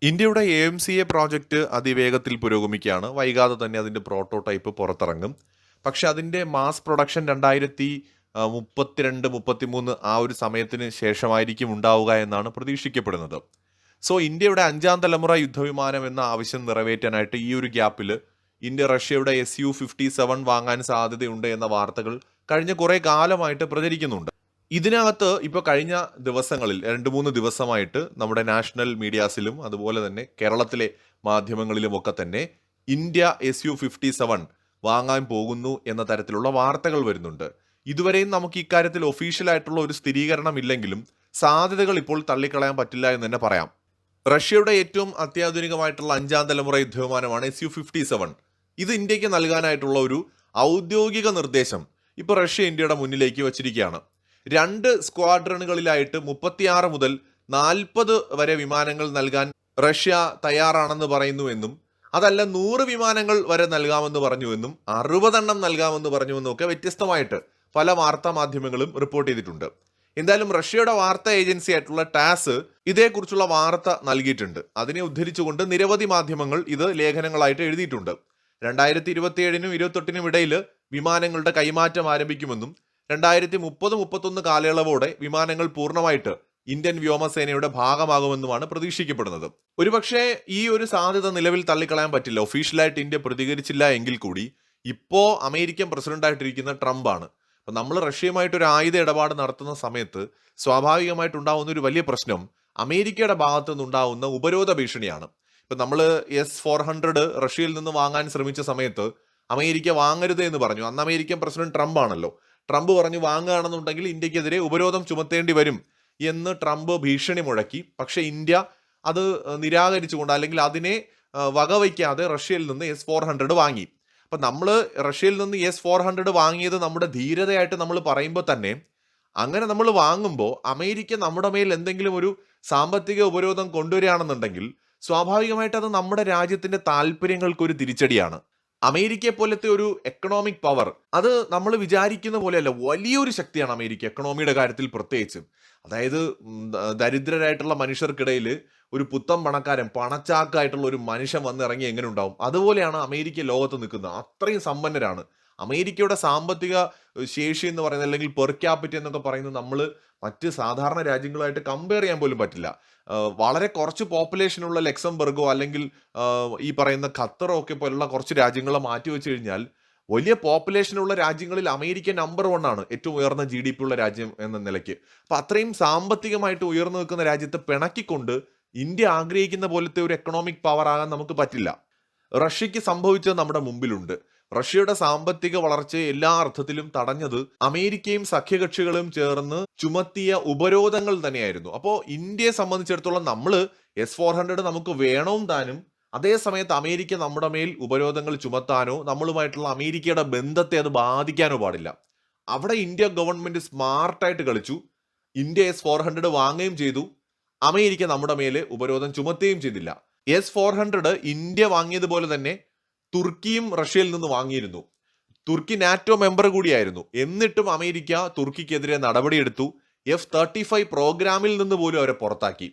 ഇന്ത്യയുടെ AMCA project അതിവേഗത്തിൽ പുരോഗമിക്കുകയാണ്. വൈകാതെ തന്നെ അതിന്റെ പ്രോട്ടോടൈപ്പ് പുറത്തിറങ്ങും. പക്ഷെ അതിന്റെ മാസ് പ്രൊഡക്ഷൻ 2032-33 ആ ഒരു സമയത്തിന് ശേഷമായിരിക്കും ഉണ്ടാവുക എന്നാണ് പ്രതീക്ഷിക്കപ്പെടുന്നത്. സോ ഇന്ത്യയുടെ 5ാം തലമുറ യുദ്ധവിമാനം എന്ന ആവശ്യം നിറവേറ്റാനായിട്ട് ഈ ഒരു ഗ്യാപ്പിൽ ഇന്ത്യ റഷ്യയുടെ Su-57 വാങ്ങാൻ സാധ്യതയുണ്ട് എന്ന വാർത്തകൾ കഴിഞ്ഞ കുറെ കാലമായിട്ട് പ്രചരിക്കുന്നുണ്ട്. ഇതിനകത്ത് ഇപ്പോൾ കഴിഞ്ഞ ദിവസങ്ങളിൽ 2-3 ദിവസമായിട്ട് നമ്മുടെ നാഷണൽ മീഡിയാസിലും അതുപോലെ തന്നെ കേരളത്തിലെ മാധ്യമങ്ങളിലുമൊക്കെ തന്നെ ഇന്ത്യ Su-57 വാങ്ങാൻ പോകുന്നു എന്ന തരത്തിലുള്ള വാർത്തകൾ വരുന്നുണ്ട്. ഇതുവരെയും നമുക്ക് ഇക്കാര്യത്തിൽ ഒഫീഷ്യലായിട്ടുള്ള ഒരു സ്ഥിരീകരണം ഇല്ലെങ്കിലും സാധ്യതകൾ ഇപ്പോൾ തള്ളിക്കളയാൻ പറ്റില്ല എന്ന് തന്നെ പറയാം. റഷ്യയുടെ ഏറ്റവും അത്യാധുനികമായിട്ടുള്ള 5ാം തലമുറ യുദ്ധവിമാനമാണ് Su-57. ഇത് ഇന്ത്യക്ക് നൽകാനായിട്ടുള്ള ഒരു ഔദ്യോഗിക നിർദ്ദേശം ഇപ്പോൾ റഷ്യ ഇന്ത്യയുടെ മുന്നിലേക്ക് വച്ചിരിക്കുകയാണ്. 2 സ്ക്വാഡ്രണുകളിലായിട്ട് 36 മുതൽ 40 വരെ വിമാനങ്ങൾ നൽകാൻ റഷ്യ തയ്യാറാണെന്ന് പറയുന്നുവെന്നും അതല്ല 100 വിമാനങ്ങൾ വരെ നൽകാമെന്ന് പറഞ്ഞുവെന്നും 60 എണ്ണം നൽകാമെന്ന് പറഞ്ഞുവെന്നും ഒക്കെ വ്യത്യസ്തമായിട്ട് പല വാർത്താ മാധ്യമങ്ങളും റിപ്പോർട്ട് ചെയ്തിട്ടുണ്ട്. എന്തായാലും റഷ്യയുടെ വാർത്താ ഏജൻസി ആയിട്ടുള്ള ടാസ് ഇതേക്കുറിച്ചുള്ള വാർത്ത നൽകിയിട്ടുണ്ട്. അതിനെ ഉദ്ധരിച്ചുകൊണ്ട് നിരവധി മാധ്യമങ്ങൾ ഇത് ലേഖനങ്ങളായിട്ട് എഴുതിയിട്ടുണ്ട്. 2027-നും 28-നും ഇടയിൽ വിമാനങ്ങളുടെ കൈമാറ്റം ആരംഭിക്കുമെന്നും 2030-31 കാലയളവോടെ വിമാനങ്ങൾ പൂർണ്ണമായിട്ട് ഇന്ത്യൻ വ്യോമസേനയുടെ ഭാഗമാകുമെന്നുമാണ് പ്രതീക്ഷിക്കപ്പെടുന്നത്. ഒരുപക്ഷെ ഈ ഒരു സാധ്യത നിലവിൽ തള്ളിക്കളയാൻ പറ്റില്ല. ഒഫീഷ്യലായിട്ട് ഇന്ത്യ പ്രതികരിച്ചില്ല എങ്കിൽ കൂടി ഇപ്പോൾ അമേരിക്കൻ പ്രസിഡന്റായിട്ടിരിക്കുന്ന ട്രംപാണ്. അപ്പം നമ്മൾ റഷ്യയുമായിട്ടൊരു ആയുധ ഇടപാട് നടത്തുന്ന സമയത്ത് സ്വാഭാവികമായിട്ടുണ്ടാവുന്ന ഒരു വലിയ പ്രശ്നം അമേരിക്കയുടെ ഭാഗത്തു നിന്നുണ്ടാവുന്ന ഉപരോധ ഭീഷണിയാണ്. ഇപ്പം നമ്മൾ S-400 റഷ്യയിൽ നിന്ന് വാങ്ങാൻ ശ്രമിച്ച സമയത്ത് അമേരിക്ക വാങ്ങരുത് എന്ന് പറഞ്ഞു. അന്ന് അമേരിക്കൻ പ്രസിഡന്റ് ട്രംപ് ആണല്ലോ. ട്രംപ് പറഞ്ഞു വാങ്ങുകയാണെന്നുണ്ടെങ്കിൽ ഇന്ത്യക്കെതിരെ ഉപരോധം ചുമത്തേണ്ടി വരും എന്ന് ട്രംപ് ഭീഷണി മുഴക്കി. പക്ഷെ ഇന്ത്യ അത് നിരാകരിച്ചുകൊണ്ട് അല്ലെങ്കിൽ അതിനെ വകവയ്ക്കാതെ റഷ്യയിൽ നിന്ന് S-400 വാങ്ങി. അപ്പം നമ്മൾ റഷ്യയിൽ നിന്ന് S-400 വാങ്ങിയത് നമ്മുടെ ധീരതയായിട്ട് നമ്മൾ പറയുമ്പോൾ തന്നെ അങ്ങനെ നമ്മൾ വാങ്ങുമ്പോൾ അമേരിക്ക നമ്മുടെ മേൽ എന്തെങ്കിലും ഒരു സാമ്പത്തിക ഉപരോധം കൊണ്ടുവരികയാണെന്നുണ്ടെങ്കിൽ സ്വാഭാവികമായിട്ട് അത് നമ്മുടെ രാജ്യത്തിന്റെ താല്പര്യങ്ങൾക്കൊരു തിരിച്ചടിയാണ്. അമേരിക്കയെ പോലത്തെ ഒരു എക്കണോമിക് പവർ അത് നമ്മൾ വിചാരിക്കുന്ന പോലെയല്ല. വലിയൊരു ശക്തിയാണ് അമേരിക്ക എക്കണോമിയുടെ കാര്യത്തിൽ പ്രത്യേകിച്ചും. അതായത് ദരിദ്രരായിട്ടുള്ള മനുഷ്യർക്കിടയിൽ ഒരു പുത്തൻ പണക്കാരൻ പണച്ചാക്കായിട്ടുള്ള ഒരു മനുഷ്യൻ വന്നിറങ്ങി എങ്ങനെ ഉണ്ടാവും, അതുപോലെയാണ് അമേരിക്ക ലോകത്ത് നിൽക്കുന്നത്. അത്രയും സമ്പന്നരാണ്. അമേരിക്കയുടെ സാമ്പത്തിക ശേഷി എന്ന് പറയുന്നത് അല്ലെങ്കിൽ പെർ ക്യാപിറ്റ എന്നൊക്കെ പറയുന്നത് നമ്മൾ മറ്റ് സാധാരണ രാജ്യങ്ങളുമായിട്ട് കമ്പയർ ചെയ്യാൻ പോലും പറ്റില്ല. വളരെ കുറച്ച് പോപ്പുലേഷനുള്ള ലക്സംബർഗോ അല്ലെങ്കിൽ ഈ പറയുന്ന ഖത്തറോ ഒക്കെ പോലുള്ള കുറച്ച് രാജ്യങ്ങളെ മാറ്റി വെച്ച് കഴിഞ്ഞാൽ വലിയ പോപ്പുലേഷനുള്ള രാജ്യങ്ങളിൽ അമേരിക്ക നമ്പർ 1 ആണ്, ഏറ്റവും ഉയർന്ന GDP ഉള്ള രാജ്യം എന്ന നിലയ്ക്ക്. അപ്പൊ അത്രയും സാമ്പത്തികമായിട്ട് ഉയർന്നു നിൽക്കുന്ന രാജ്യത്തെ പിണക്കിക്കൊണ്ട് ഇന്ത്യ ആഗ്രഹിക്കുന്ന പോലത്തെ ഒരു എക്കണോമിക് പവർ ആകാൻ നമുക്ക് പറ്റില്ല. റഷ്യക്ക് സംഭവിച്ചത് നമ്മുടെ മുമ്പിലുണ്ട്. റഷ്യയുടെ സാമ്പത്തിക വളർച്ചയെ എല്ലാ അർത്ഥത്തിലും തടഞ്ഞത് അമേരിക്കയും സഖ്യകക്ഷികളും ചേർന്ന് ചുമത്തിയ ഉപരോധങ്ങൾ തന്നെയായിരുന്നു. അപ്പോൾ ഇന്ത്യയെ സംബന്ധിച്ചിടത്തോളം നമ്മൾ S-400 നമുക്ക് വേണവും താനും, അതേ സമയത്ത് അമേരിക്ക നമ്മുടെ മേൽ ഉപരോധങ്ങൾ ചുമത്താനോ നമ്മളുമായിട്ടുള്ള അമേരിക്കയുടെ ബന്ധത്തെ അത് ബാധിക്കാനോ പാടില്ല. അവിടെ ഇന്ത്യ ഗവൺമെന്റ് സ്മാർട്ടായിട്ട് കളിച്ചു. ഇന്ത്യ S-400 വാങ്ങുകയും ചെയ്തു. അമേരിക്ക നമ്മുടെ മേലെ ഉപരോധം ചുമത്തുകയും ചെയ്തില്ല. S-400 ഇന്ത്യ വാങ്ങിയതുപോലെ തന്നെ തുർക്കിയും റഷ്യയിൽ നിന്ന് വാങ്ങിയിരുന്നു. തുർക്കി നാറ്റോ മെമ്പർ കൂടിയായിരുന്നു. എന്നിട്ടും അമേരിക്ക തുർക്കിക്കെതിരെ നടപടിയെടുത്തു. F-35 പ്രോഗ്രാമിൽ നിന്ന് പോലും അവരെ പുറത്താക്കി.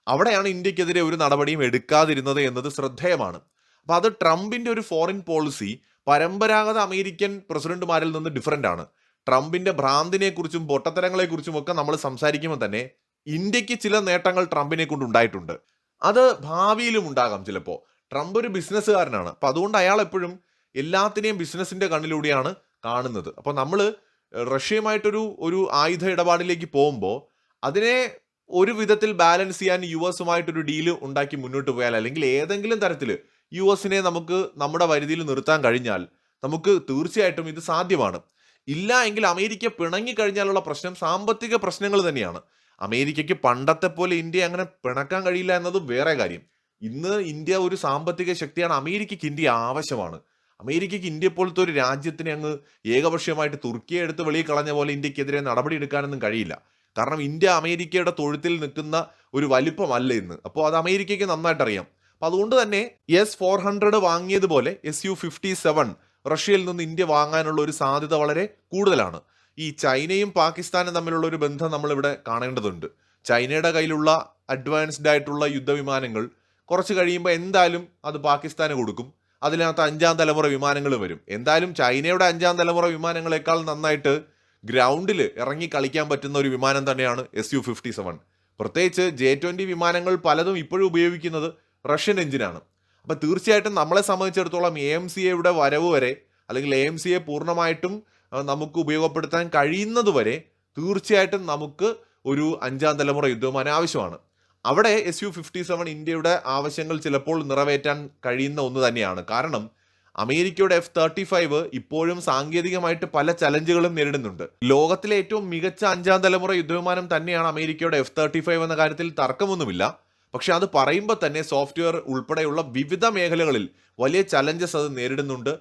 അവിടെയാണ് ഇന്ത്യക്കെതിരെ ഒരു നടപടിയും എടുക്കാതിരുന്നത് എന്നത് ശ്രദ്ധേയമാണ്. അപ്പൊ അത് ട്രംപിന്റെ ഒരു ഫോറിൻ പോളിസി പരമ്പരാഗത അമേരിക്കൻ പ്രസിഡന്റുമാരിൽ നിന്ന് ഡിഫറൻ്റ് ആണ്. ട്രംപിന്റെ ഭ്രാന്തിനെ കുറിച്ചും പൊട്ടത്തരങ്ങളെ കുറിച്ചും ഒക്കെ നമ്മൾ സംസാരിക്കുമ്പോൾ തന്നെ ഇന്ത്യക്ക് ചില നേട്ടങ്ങൾ ട്രംപിനെ കൊണ്ട് ഉണ്ടായിട്ടുണ്ട്. അത് ഭാവിയിലും ഉണ്ടാകാം ചിലപ്പോൾ. ട്രംപ് ഒരു ബിസിനസ്സുകാരനാണ്. അപ്പൊ അതുകൊണ്ട് അയാൾ എപ്പോഴും എല്ലാത്തിനെയും ബിസിനസിന്റെ കണ്ണിലൂടെയാണ് കാണുന്നത്. അപ്പൊ നമ്മൾ റഷ്യയുമായിട്ടൊരു ആയുധ ഇടപാടിലേക്ക് പോകുമ്പോൾ അതിനെ ഒരു വിധത്തിൽ ബാലൻസ് ചെയ്യാൻ US-ഉമായിട്ടൊരു ഡീല് ഉണ്ടാക്കി മുന്നോട്ട് പോയാൽ അല്ലെങ്കിൽ ഏതെങ്കിലും തരത്തിൽ US-നെ നമുക്ക് നമ്മുടെ പരിധിയിൽ നിർത്താൻ കഴിഞ്ഞാൽ നമുക്ക് തീർച്ചയായിട്ടും ഇത് സാധ്യമാണ്. ഇല്ല എങ്കിൽ അമേരിക്ക പിണങ്ങിക്കഴിഞ്ഞാലുള്ള പ്രശ്നം സാമ്പത്തിക പ്രശ്നങ്ങൾ തന്നെയാണ്. അമേരിക്കയ്ക്ക് പണ്ടത്തെ പോലെ ഇന്ത്യ അങ്ങനെ പിണക്കാൻ കഴിയില്ല എന്നത് വേറെ കാര്യം. ഇന്ന് ഇന്ത്യ ഒരു സാമ്പത്തിക ശക്തിയാണ്. അമേരിക്കയ്ക്ക് ഇന്ത്യ ആവശ്യമാണ്. അമേരിക്കയ്ക്ക് ഇന്ത്യ പോലത്തെ ഒരു രാജ്യത്തിനെ അങ്ങ് ഏകപക്ഷീയമായിട്ട് തുർക്കിയെ എടുത്ത് വെളിയിൽ കളഞ്ഞ പോലെ ഇന്ത്യക്കെതിരെ നടപടി എടുക്കാനൊന്നും കഴിയില്ല. കാരണം ഇന്ത്യ അമേരിക്കയുടെ തൊഴുത്തിൽ നിൽക്കുന്ന ഒരു വലിപ്പമല്ല ഇന്ന്. അപ്പോൾ അത് അമേരിക്കയ്ക്ക് നന്നായിട്ട് അറിയാം. അപ്പൊ അതുകൊണ്ട് തന്നെ S-400 വാങ്ങിയതുപോലെ Su-57 റഷ്യയിൽ നിന്ന് ഇന്ത്യ വാങ്ങാനുള്ള ഒരു സാധ്യത വളരെ കൂടുതലാണ്. ഈ ചൈനയും പാകിസ്ഥാനും തമ്മിലുള്ള ഒരു ബന്ധം നമ്മളിവിടെ കാണേണ്ടതുണ്ട്. ചൈനയുടെ കയ്യിലുള്ള അഡ്വാൻസ്ഡ് ആയിട്ടുള്ള യുദ്ധവിമാനങ്ങൾ കുറച്ച് കഴിയുമ്പോൾ എന്തായാലും അത് പാകിസ്ഥാന് കൊടുക്കും. അതിനകത്ത് 5ാം തലമുറ വിമാനങ്ങൾ വരും. എന്തായാലും ചൈനയുടെ 5ാം തലമുറ വിമാനങ്ങളെക്കാൾ നന്നായിട്ട് ഗ്രൗണ്ടിൽ ഇറങ്ങി കളിക്കാൻ പറ്റുന്ന ഒരു വിമാനം തന്നെയാണ് Su-57. പ്രത്യേകിച്ച് J-20 വിമാനങ്ങൾ പലതും ഇപ്പോഴും ഉപയോഗിക്കുന്നത് റഷ്യൻ എഞ്ചിനാണ്. അപ്പം തീർച്ചയായിട്ടും നമ്മളെ സംബന്ധിച്ചിടത്തോളം AMCAയുടെ വരവ് വരെ, അല്ലെങ്കിൽ AMCA പൂർണ്ണമായിട്ടും നമുക്ക് ഉപയോഗപ്പെടുത്താൻ കഴിയുന്നത് വരെ തീർച്ചയായിട്ടും നമുക്ക് ഒരു 5ാം തലമുറ യുദ്ധവിമാനം ആവശ്യമാണ്. അവിടെ Su-57 ഇന്ത്യയുടെ ആവശ്യങ്ങൾ ചിലപ്പോൾ നിറവേറ്റാൻ കഴിയുന്ന ഒന്ന് തന്നെയാണ്. കാരണം അമേരിക്കയുടെ F-35 ഇപ്പോഴും സാങ്കേതികമായിട്ട് പല ചലഞ്ചുകളും നേരിടുന്നുണ്ട്. ലോകത്തിലെ ഏറ്റവും മികച്ച 5ാം തലമുറ യുദ്ധവിമാനം തന്നെയാണ് അമേരിക്കയുടെ F-35 എന്ന കാര്യത്തിൽ തർക്കമൊന്നുമില്ല. പക്ഷെ അത് പറയുമ്പോൾ തന്നെ സോഫ്റ്റ്വെയർ ഉൾപ്പെടെയുള്ള വിവിധ മേഖലകളിൽ വലിയ ചലഞ്ചസ് അത് നേരിടുന്നുണ്ട്.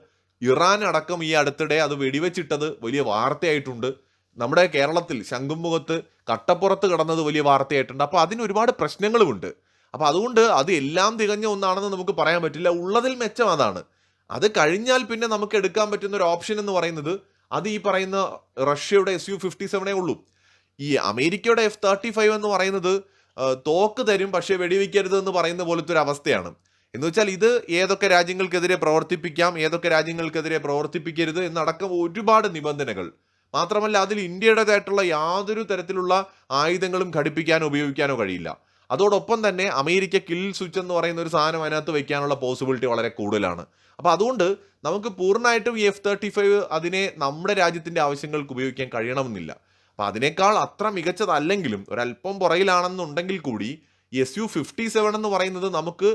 ഇറാൻ അടക്കം ഈ അടുത്തിടെ അത് വെടിവെച്ചിട്ടത് വലിയ വാർത്തയായിട്ടുണ്ട്. നമ്മുടെ കേരളത്തിൽ ശംഖുമുഖത്ത് കട്ടപ്പുറത്ത് കിടന്നത് വലിയ വാർത്തയായിട്ടുണ്ട്. അപ്പോൾ അതിന് ഒരുപാട് പ്രശ്നങ്ങളുമുണ്ട്. അപ്പോൾ അതുകൊണ്ട് അത് എല്ലാം തികഞ്ഞ ഒന്നാണെന്ന് നമുക്ക് പറയാൻ പറ്റില്ല. ഉള്ളതിൽ മെച്ചം അതാണ്. അത് കഴിഞ്ഞാൽ പിന്നെ നമുക്ക് എടുക്കാൻ പറ്റുന്ന ഒരു ഓപ്ഷൻ എന്ന് പറയുന്നത് അത് ഈ പറയുന്ന റഷ്യയുടെ Su-57 ഉള്ളൂ. ഈ അമേരിക്കയുടെ F-35 എന്ന് പറയുന്നത് തോക്ക് തരും പക്ഷേ വെടിവെക്കരുത് എന്ന് പറയുന്ന പോലത്തെ ഒരു അവസ്ഥയാണ്. എന്ന് വെച്ചാൽ ഇത് ഏതൊക്കെ രാജ്യങ്ങൾക്കെതിരെ പ്രവർത്തിപ്പിക്കാം, ഏതൊക്കെ രാജ്യങ്ങൾക്കെതിരെ പ്രവർത്തിപ്പിക്കരുത് എന്നടക്കം ഒരുപാട് നിബന്ധനകൾ. മാത്രമല്ല അതിൽ ഇന്ത്യയുടേതായിട്ടുള്ള യാതൊരു തരത്തിലുള്ള ആയുധങ്ങളും ഘടിപ്പിക്കാനോ ഉപയോഗിക്കാനോ കഴിയില്ല. അതോടൊപ്പം തന്നെ അമേരിക്ക കിൽ സ്വിച്ച് എന്ന് പറയുന്ന ഒരു സാധനം അതിനകത്ത് വെക്കാനുള്ള പോസിബിലിറ്റി വളരെ കൂടുതലാണ്. അപ്പോൾ അതുകൊണ്ട് നമുക്ക് പൂർണ്ണമായിട്ടും ഈ F-35 അതിനെ നമ്മുടെ രാജ്യത്തിൻ്റെ ആവശ്യങ്ങൾക്ക് ഉപയോഗിക്കാൻ കഴിയണമെന്നില്ല. അപ്പോൾ അതിനേക്കാൾ അത്ര മികച്ചതല്ലെങ്കിലും ഒരല്പം പുറകിലാണെന്നുണ്ടെങ്കിൽ കൂടി ഈ Su-57 എന്ന് പറയുന്നത് നമുക്ക്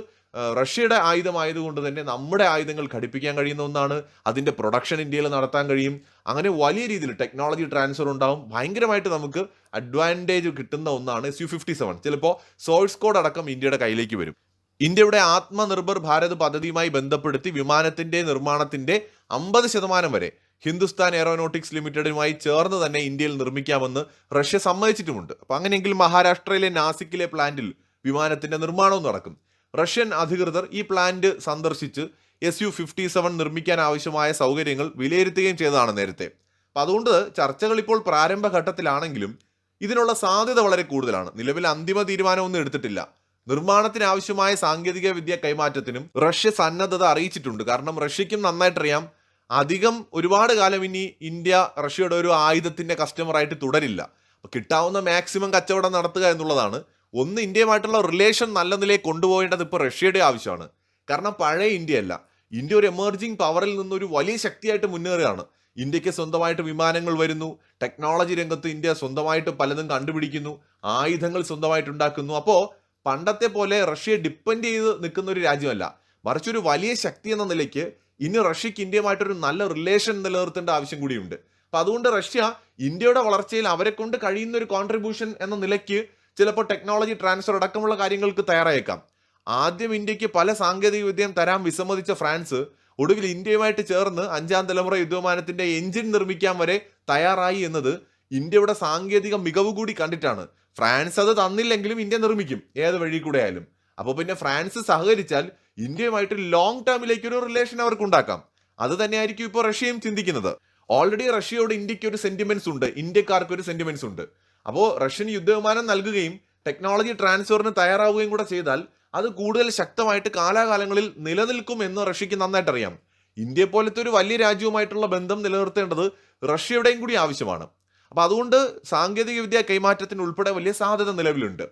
റഷ്യയുടെ ആയുധമായതുകൊണ്ട് തന്നെ നമ്മുടെ ആയുധങ്ങൾ ഘടിപ്പിക്കാൻ കഴിയുന്ന ഒന്നാണ്. അതിൻ്റെ പ്രൊഡക്ഷൻ ഇന്ത്യയിൽ നടത്താൻ കഴിയും. അങ്ങനെ വലിയ രീതിയിൽ ടെക്നോളജി ട്രാൻസ്ഫർ ഉണ്ടാവും. ഭയങ്കരമായിട്ട് നമുക്ക് അഡ്വാൻറ്റേജ് കിട്ടുന്ന ഒന്നാണ് Su-57. ചിലപ്പോൾ സോഴ്സ് കോഡ് അടക്കം ഇന്ത്യയുടെ കയ്യിലേക്ക് വരും. ഇന്ത്യയുടെ ആത്മനിർഭർ ഭാരത് പദ്ധതിയുമായി ബന്ധപ്പെടുത്തി വിമാനത്തിൻ്റെ നിർമ്മാണത്തിൻ്റെ 50% വരെ ഹിന്ദുസ്ഥാൻ എയറോനോട്ടിക്സ് ലിമിറ്റഡുമായി ചേർന്ന് തന്നെ ഇന്ത്യയിൽ നിർമ്മിക്കാമെന്ന് റഷ്യ സമ്മതിച്ചിട്ടുമുണ്ട്. അപ്പോൾ അങ്ങനെയെങ്കിൽ മഹാരാഷ്ട്രയിലെ നാസിക്കിലെ പ്ലാന്റിൽ വിമാനത്തിൻ്റെ നിർമ്മാണവും നടക്കും. റഷ്യൻ അധികൃതർ ഈ പ്ലാന്റ് സന്ദർശിച്ച് Su-57 നിർമ്മിക്കാൻ ആവശ്യമായ സൗകര്യങ്ങൾ വിലയിരുത്തുകയും ചെയ്തതാണ് നേരത്തെ. അപ്പം അതുകൊണ്ട് ചർച്ചകൾ ഇപ്പോൾ പ്രാരംഭഘട്ടത്തിലാണെങ്കിലും ഇതിനുള്ള സാധ്യത വളരെ കൂടുതലാണ്. നിലവിൽ അന്തിമ തീരുമാനമൊന്നും എടുത്തിട്ടില്ല. നിർമ്മാണത്തിന് ആവശ്യമായ സാങ്കേതിക വിദ്യ കൈമാറ്റത്തിനും റഷ്യ സന്നദ്ധത അറിയിച്ചിട്ടുണ്ട്. കാരണം റഷ്യയ്ക്കും നന്നായിട്ടറിയാം അധികം ഒരുപാട് കാലം ഇനി ഇന്ത്യ റഷ്യയുടെ ഒരു ആയുധത്തിൻ്റെ കസ്റ്റമറായിട്ട് തുടരില്ല. അപ്പോൾ കിട്ടാവുന്ന മാക്സിമം കച്ചവടം നടത്തുക എന്നുള്ളതാണ്. ഒന്ന്, ഇന്ത്യയുമായിട്ടുള്ള റിലേഷൻ നല്ല നിലയിൽ കൊണ്ടുപോകേണ്ടത് ഇപ്പോൾ റഷ്യയുടെ ആവശ്യമാണ്. കാരണം പഴയ ഇന്ത്യയല്ല, ഇന്ത്യ ഒരു എമർജിങ് പവറിൽ നിന്നൊരു വലിയ ശക്തിയായിട്ട് മുന്നേറുകയാണ്. ഇന്ത്യക്ക് സ്വന്തമായിട്ട് വിമാനങ്ങൾ വരുന്നു, ടെക്നോളജി രംഗത്ത് ഇന്ത്യ സ്വന്തമായിട്ട് പലതും കണ്ടുപിടിക്കുന്നു, ആയുധങ്ങൾ സ്വന്തമായിട്ട് ഉണ്ടാക്കുന്നു. അപ്പോൾ പണ്ടത്തെ പോലെ റഷ്യയെ ഡിപ്പെൻഡ് ചെയ്ത് നിൽക്കുന്ന ഒരു രാജ്യമല്ല, മറിച്ചൊരു വലിയ ശക്തി എന്ന നിലയ്ക്ക് ഇനി റഷ്യക്ക് ഇന്ത്യയുമായിട്ടൊരു നല്ല റിലേഷൻ നിലനിർത്തേണ്ട ആവശ്യം കൂടിയുണ്ട്. അപ്പം അതുകൊണ്ട് റഷ്യ ഇന്ത്യയുടെ വളർച്ചയിൽ അവരെ കൊണ്ട് കഴിയുന്ന ഒരു കോൺട്രിബ്യൂഷൻ എന്ന നിലയ്ക്ക് ചിലപ്പോൾ ടെക്നോളജി ട്രാൻസ്ഫർ അടക്കമുള്ള കാര്യങ്ങൾക്ക് തയ്യാറായേക്കാം. ആദ്യം ഇന്ത്യക്ക് പല സാങ്കേതിക വിദ്യയും തരാൻ വിസമ്മതിച്ച ഫ്രാൻസ് ഒടുവിൽ ഇന്ത്യയുമായിട്ട് ചേർന്ന് 5ാം തലമുറ യുദ്ധവിമാനത്തിന്റെ എഞ്ചിൻ നിർമ്മിക്കാൻ വരെ തയ്യാറായി എന്നത് ഇന്ത്യയുടെ സാങ്കേതിക മികവ് കൂടി കണ്ടിട്ടാണ്. ഫ്രാൻസ് അത് തന്നില്ലെങ്കിലും ഇന്ത്യ നിർമ്മിക്കും, ഏത് വഴി കൂടെ ആയാലും. അപ്പോൾ പിന്നെ ഫ്രാൻസ് സഹകരിച്ചാൽ ഇന്ത്യയുമായിട്ട് ലോങ് ടേമിലേക്ക് ഒരു റിലേഷൻ അവർക്ക് ഉണ്ടാക്കാം. അത് തന്നെയായിരിക്കും ഇപ്പോൾ റഷ്യയും ചിന്തിക്കുന്നത്. ഓൾറെഡി റഷ്യയോട് ഇന്ത്യക്ക് ഒരു സെന്റിമെന്റ്സ് ഉണ്ട്, ഇന്ത്യക്കാർക്ക് ഒരു സെന്റിമെന്റ്സ് ഉണ്ട്. അപ്പോൾ റഷ്യൻ യുദ്ധവിമാനം നൽകുകയും ടെക്നോളജി ട്രാൻസ്ഫറിന് തയ്യാറാവുകയും കൂടെ ചെയ്താൽ അത് കൂടുതൽ ശക്തമായിട്ട് കാലാകാലങ്ങളിൽ നിലനിൽക്കും എന്ന് റഷ്യക്ക് നന്നായിട്ട് അറിയാം. ഇന്ത്യയെ പോലത്തെ ഒരു വലിയ രാജ്യവുമായിട്ടുള്ള ബന്ധം നിലനിർത്തേണ്ടത് റഷ്യയുടെയും കൂടി ആവശ്യമാണ്. അപ്പം അതുകൊണ്ട് സാങ്കേതിക വിദ്യ കൈമാറ്റത്തിന് ഉൾപ്പെടെ വലിയ സാധ്യത നിലവിലുണ്ട്.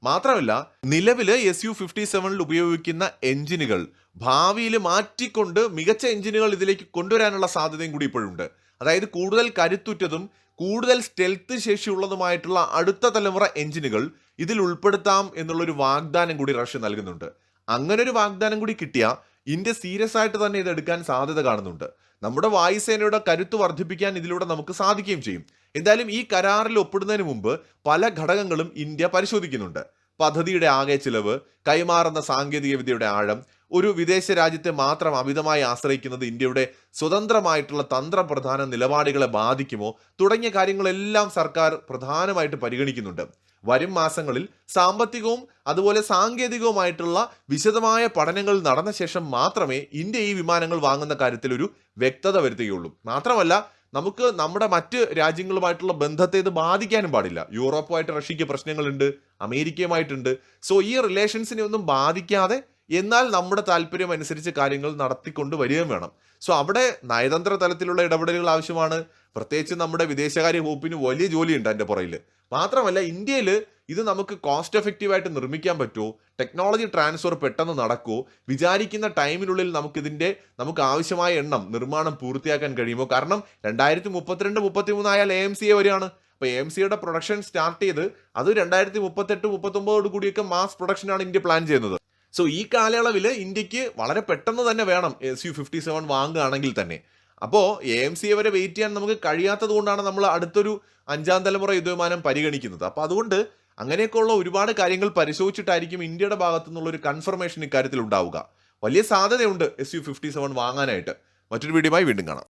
മാത്രമല്ല നിലവിൽ Su-57 ഉപയോഗിക്കുന്ന എഞ്ചിനുകൾ ഭാവിയിൽ മാറ്റിക്കൊണ്ട് മികച്ച എഞ്ചിനുകൾ ഇതിലേക്ക് കൊണ്ടുവരാനുള്ള സാധ്യതയും കൂടി ഇപ്പോഴുണ്ട്. അതായത് കൂടുതൽ കരുത്തുറ്റതും കൂടുതൽ സ്റ്റെൽത്ത് ശേഷിയുള്ളതുമായിട്ടുള്ള അടുത്ത തലമുറ എഞ്ചിനുകൾ ഇതിൽ ഉൾപ്പെടുത്താം എന്നുള്ളൊരു വാഗ്ദാനം കൂടി റഷ്യ നൽകുന്നുണ്ട്. അങ്ങനെ ഒരു വാഗ്ദാനം കൂടി കിട്ടിയാൽ ഇന്ത്യ സീരിയസ് ആയിട്ട് തന്നെ ഇത് എടുക്കാൻ സാധ്യത കാണുന്നുണ്ട്. നമ്മുടെ വായുസേനയുടെ കരുത്ത് വർദ്ധിപ്പിക്കാൻ ഇതിലൂടെ നമുക്ക് സാധിക്കുകയും ചെയ്യും. എന്തായാലും ഈ കരാറിൽ ഒപ്പിടുന്നതിന് മുമ്പ് പല ഘടകങ്ങളും ഇന്ത്യ പരിശോധിക്കുന്നുണ്ട്. പദ്ധതിയുടെ ആകെ ചിലവ്, കൈമാറുന്ന സാങ്കേതിക വിദ്യയുടെ ആഴം, ഒരു വിദേശ രാജ്യത്തെ മാത്രം അമിതമായി ആശ്രയിക്കുന്നത് ഇന്ത്യയുടെ സ്വതന്ത്രമായിട്ടുള്ള തന്ത്രപ്രധാന നിലപാടുകളെ ബാധിക്കുമോ തുടങ്ങിയ കാര്യങ്ങളെല്ലാം സർക്കാർ പ്രധാനമായിട്ട് പരിഗണിക്കുന്നുണ്ട്. വരും മാസങ്ങളിൽ സാമ്പത്തികവും അതുപോലെ സാങ്കേതികവുമായിട്ടുള്ള വിശദമായ പഠനങ്ങൾ നടന്ന ശേഷം മാത്രമേ ഇന്ത്യ ഈ വിമാനങ്ങൾ വാങ്ങുന്ന കാര്യത്തിൽ ഒരു വ്യക്തത വരുത്തുകയുള്ളൂ. മാത്രമല്ല നമുക്ക് നമ്മുടെ മറ്റ് രാജ്യങ്ങളുമായിട്ടുള്ള ബന്ധത്തെ ഇത് ബാധിക്കാനും പാടില്ല. യൂറോപ്പുമായിട്ട് റഷ്യക്ക് പ്രശ്നങ്ങളുണ്ട്, അമേരിക്കയുമായിട്ടുണ്ട്. സോ ഈ റിലേഷൻസിനെ ഒന്നും ബാധിക്കാതെ എന്നാൽ നമ്മുടെ താല്പര്യം അനുസരിച്ച് കാര്യങ്ങൾ നടത്തിക്കൊണ്ട് വരികയും വേണം. സോ അവിടെ നയതന്ത്ര തലത്തിലുള്ള ഇടപെടലുകൾ ആവശ്യമാണ്. പ്രത്യേകിച്ച് നമ്മുടെ വിദേശകാര്യ വകുപ്പിന് വലിയ ജോലിയുണ്ട് അതിൻ്റെ പുറയിൽ. മാത്രമല്ല ഇന്ത്യയിൽ ഇത് നമുക്ക് കോസ്റ്റ് എഫക്റ്റീവായിട്ട് നിർമ്മിക്കാൻ പറ്റുമോ, ടെക്നോളജി ട്രാൻസ്ഫർ പെട്ടെന്ന് നടക്കുമോ, വിചാരിക്കുന്ന ടൈമിനുള്ളിൽ നമുക്ക് ആവശ്യമായ എണ്ണം നിർമ്മാണം പൂർത്തിയാക്കാൻ കഴിയുമോ? കാരണം 2032-33 ആയാൽ AMCA വരികയാണ്. അപ്പോൾ AMCയുടെ പ്രൊഡക്ഷൻ സ്റ്റാർട്ട് ചെയ്ത് അത് 2038-39 കൂടിയൊക്കെ മാസ് പ്രൊഡക്ഷനാണ് ഇന്ത്യ പ്ലാൻ ചെയ്യുന്നത്. സോ ഈ കാലയളവിൽ ഇന്ത്യക്ക് വളരെ പെട്ടെന്ന് തന്നെ വേണം Su-57 വാങ്ങുകയാണെങ്കിൽ തന്നെ. അപ്പോൾ AMCA വരെ വെയിറ്റ് ചെയ്യാൻ നമുക്ക് കഴിയാത്തത് കൊണ്ടാണ് നമ്മൾ അടുത്തൊരു 5ാം തലമുറ യുദ്ധവിമാനം പരിഗണിക്കുന്നത്. അപ്പോൾ അതുകൊണ്ട് അങ്ങനെയൊക്കെയുള്ള ഒരുപാട് കാര്യങ്ങൾ പരിശോധിച്ചിട്ടായിരിക്കും ഇന്ത്യയുടെ ഭാഗത്തു നിന്നുള്ള ഒരു കൺഫർമേഷൻ ഇക്കാര്യത്തിൽ ഉണ്ടാവുക. വലിയ സാധ്യതയുണ്ട് Su-57 വാങ്ങാനായിട്ട്. മറ്റൊരു വീഡിയോയുമായി വീണ്ടും കാണാം.